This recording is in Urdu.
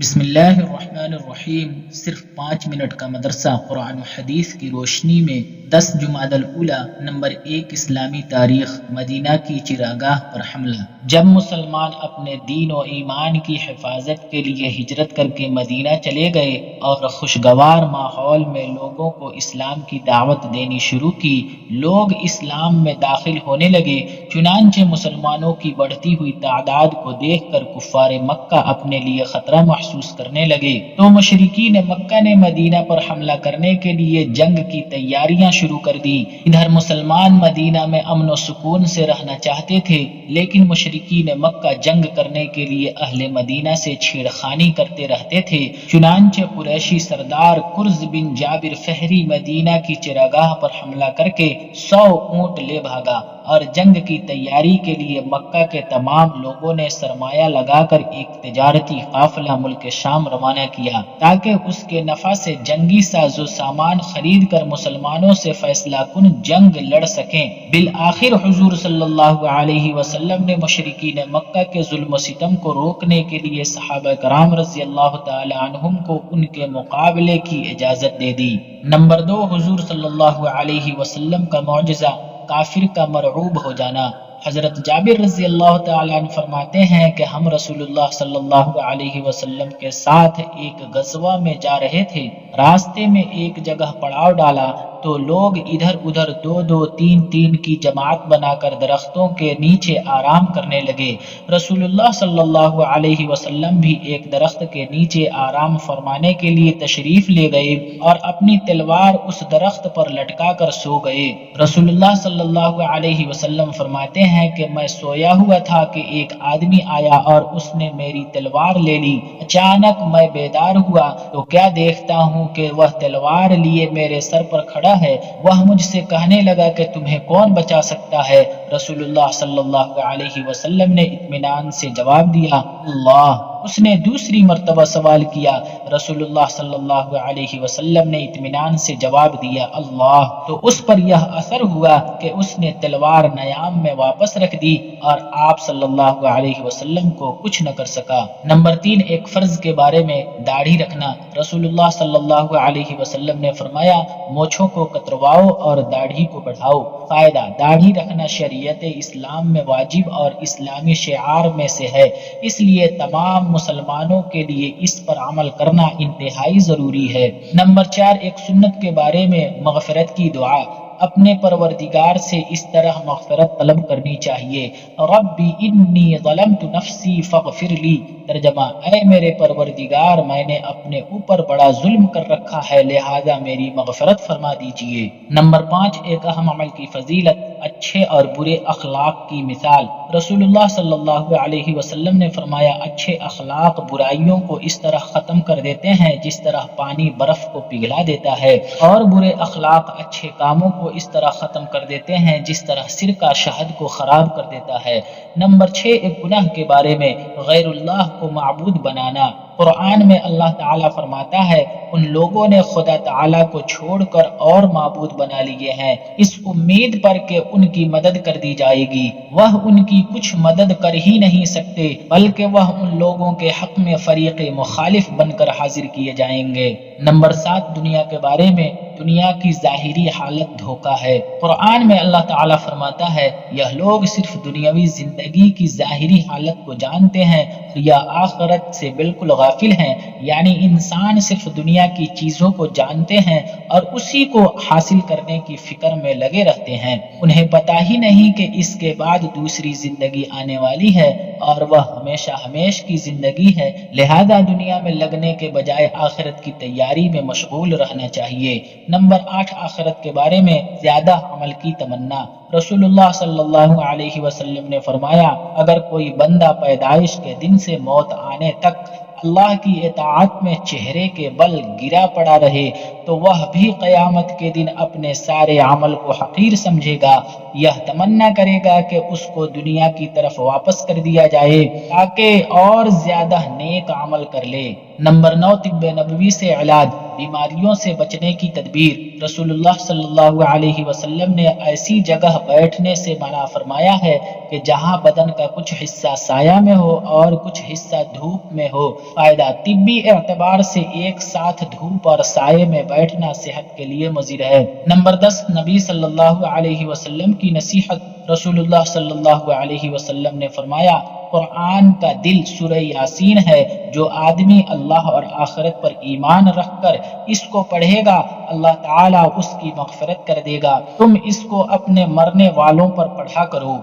بسم اللہ الرحمن الرحیم۔ صرف 5 منٹ کا مدرسہ قرآن و حدیث کی روشنی میں 10 جمادی الاولیٰ نمبر 1 اسلامی تاریخ مدینہ کی چراگاہ پر حملہ۔ جب مسلمان اپنے دین و ایمان کی حفاظت کے لیے ہجرت کر کے مدینہ چلے گئے اور خوشگوار ماحول میں لوگوں کو اسلام کی دعوت دینی شروع کی، لوگ اسلام میں داخل ہونے لگے۔ چنانچہ مسلمانوں کی بڑھتی ہوئی تعداد کو دیکھ کر کفار مکہ اپنے لیے خطرہ محسوس کرنے لگے، تو مشرکین مکہ نے مدینہ پر حملہ کرنے کے لیے جنگ کی تیاریاں شروع کر دی۔ ادھر مسلمان مدینہ میں امن و سکون سے رہنا چاہتے تھے، لیکن مشرکین مکہ جنگ کرنے کے لیے اہل مدینہ سے چھیڑخانی کرتے رہتے تھے۔ چنانچہ قریشی سردار کرز بن جابر فہری مدینہ کی چراگاہ پر حملہ کر کے 100 اونٹ لے بھاگا اور جنگ کی تیاری کے لیے مکہ کے تمام لوگوں نے سرمایہ لگا کر ایک تجارتی قافلہ ملک شام روانہ کیا تاکہ اس کے نفع سے جنگی ساز و سامان خرید کر مسلمانوں سے فیصلہ کن جنگ لڑ سکیں۔ بالآخر حضور صلی اللہ علیہ وسلم نے مشرکین مکہ کے ظلم و ستم کو روکنے کے لیے صحابہ کرام رضی اللہ تعالی عنہم کو ان کے مقابلے کی اجازت دے دی۔ نمبر 2، حضور صلی اللہ علیہ وسلم کا معجزہ، کافر کا مرعوب ہو جانا۔ حضرت جابر رضی اللہ تعالیٰ عنہ فرماتے ہیں کہ ہم رسول اللہ صلی اللہ علیہ وسلم کے ساتھ ایک غزوہ میں جا رہے تھے۔ راستے میں ایک جگہ پڑاؤ ڈالا تو لوگ ادھر ادھر 2-2 3-3 کی جماعت بنا کر درختوں کے نیچے آرام کرنے لگے۔ رسول اللہ صلی اللہ علیہ وسلم بھی ایک درخت کے نیچے آرام فرمانے کے لیے تشریف لے گئے اور اپنی تلوار اس درخت پر لٹکا کر سو گئے۔ رسول اللہ صلی اللہ علیہ وسلم فرماتے ہیں کہ میں سویا ہوا تھا کہ ایک آدمی آیا اور اس نے میری تلوار لے لی۔ اچانک میں بیدار ہوا تو کیا دیکھتا ہوں کہ وہ تلوار لیے میرے سر پر کھڑا ہے۔ وہ مجھ سے کہنے لگا کہ تمہیں کون بچا سکتا ہے؟ رسول اللہ صلی اللہ علیہ وسلم نے اطمینان سے جواب دیا، اللہ۔ اس نے دوسری مرتبہ سوال کیا، رسول اللہ صلی اللہ علیہ وسلم نے اطمینان سے جواب دیا، اللہ۔ تو اس پر یہ اثر ہوا کہ اس نے تلوار نیام میں واپس رکھ دی اور آپ صلی اللہ علیہ وسلم کو کچھ نہ کر سکا۔ نمبر 3، ایک فرض کے بارے میں، داڑھی رکھنا۔ رسول اللہ صلی اللہ علیہ وسلم نے فرمایا، مونچھوں کو کترواؤ اور داڑھی کو بڑھاؤ۔ فائدہ، داڑھی رکھنا شریعت اسلام میں واجب اور اسلامی شعار میں سے ہے، اس لیے تمام مسلمانوں کے لیے اس پر عمل کرنا انتہائی ضروری ہے۔ نمبر 4، ایک سنت کے بارے میں، مغفرت کی دعا۔ اپنے پروردگار سے اس طرح مغفرت طلب کرنی چاہیے، ربی انی ظلمت نفسی فاغفر لی۔ ترجمہ، اے میرے پروردگار، میں نے اپنے اوپر بڑا ظلم کر رکھا ہے، لہذا میری مغفرت فرما دیجیے۔ نمبر 5، ایک اہم عمل کی فضیلت، اچھے اور برے اخلاق کی مثال۔ رسول اللہ صلی اللہ علیہ وسلم نے فرمایا، اچھے اخلاق برائیوں کو اس طرح ختم کر دیتے ہیں جس طرح پانی برف کو پگھلا دیتا ہے، اور برے اخلاق اچھے کاموں کو اس طرح ختم کر دیتے ہیں جس طرح سرکہ شہد کو خراب کر دیتا ہے۔ نمبر 6، ایک گناہ کے بارے میں، غیر اللہ کو معبود بنانا۔ قرآن میں اللہ تعالیٰ فرماتا ہے، ان لوگوں نے خدا تعالیٰ کو چھوڑ کر اور معبود بنا لیے ہیں، اس امید پر کہ ان کی مدد کر دی جائے گی۔ وہ ان کی کچھ مدد کر ہی نہیں سکتے، بلکہ وہ ان لوگوں کے حق میں فریق مخالف بن کر حاضر کیے جائیں گے۔ نمبر 7، دنیا کے بارے میں، دنیا کی ظاہری حالت دھوکہ ہے۔ قرآن میں اللہ تعالیٰ فرماتا ہے، یہ لوگ صرف دنیاوی زندگی کی ظاہری حالت کو جانتے ہیں یا آخرت سے بالکل غافل ہیں، یعنی انسان صرف دنیا کی چیزوں کو جانتے ہیں اور اسی کو حاصل کرنے کی فکر میں لگے رہتے ہیں۔ انہیں پتہ ہی نہیں کہ اس کے بعد دوسری زندگی آنے والی ہے اور وہ ہمیشہ ہمیش کی زندگی ہے، لہذا دنیا میں لگنے کے بجائے آخرت کی تیاری میں مشغول رہنا چاہیے۔ نمبر 8، آخرت کے بارے میں، زیادہ عمل کی تمنا۔ رسول اللہ صلی اللہ علیہ وسلم نے فرمایا، اگر کوئی بندہ پیدائش کے دن سے موت آنے تک اللہ کی اطاعت میں چہرے کے بل گرا پڑا رہے تو وہ بھی قیامت کے دن اپنے سارے عمل کو حقیر سمجھے گا، یہ تمنا کرے گا کہ اس کو دنیا کی طرف واپس کر دیا جائے تاکہ اور زیادہ نیک عمل کر لے۔ نمبر 9، طب نبوی سے علاج۔ بیماریوں سے بچنے کی تدبیر۔ رسول اللہ صلی اللہ علیہ وسلم نے ایسی جگہ بیٹھنے سے منع فرمایا ہے کہ جہاں بدن کا کچھ حصہ سایہ میں ہو اور کچھ حصہ دھوپ میں ہو۔ فائدہ: طبی اعتبار سے ایک ساتھ دھوپ اور سائے میں بیٹھنا صحت کے لیے مضر ہے۔ نمبر 10، نبی صلی اللہ علیہ وسلم کی نصیحت۔ رسول اللہ صلی اللہ علیہ وسلم نے فرمایا، قرآن کا دل سورہ یاسین ہے۔ جو آدمی اللہ اور آخرت پر ایمان رکھ کر اس کو پڑھے گا، اللہ تعالیٰ اس کی مغفرت کر دے گا۔ تم اس کو اپنے مرنے والوں پر پڑھا کرو۔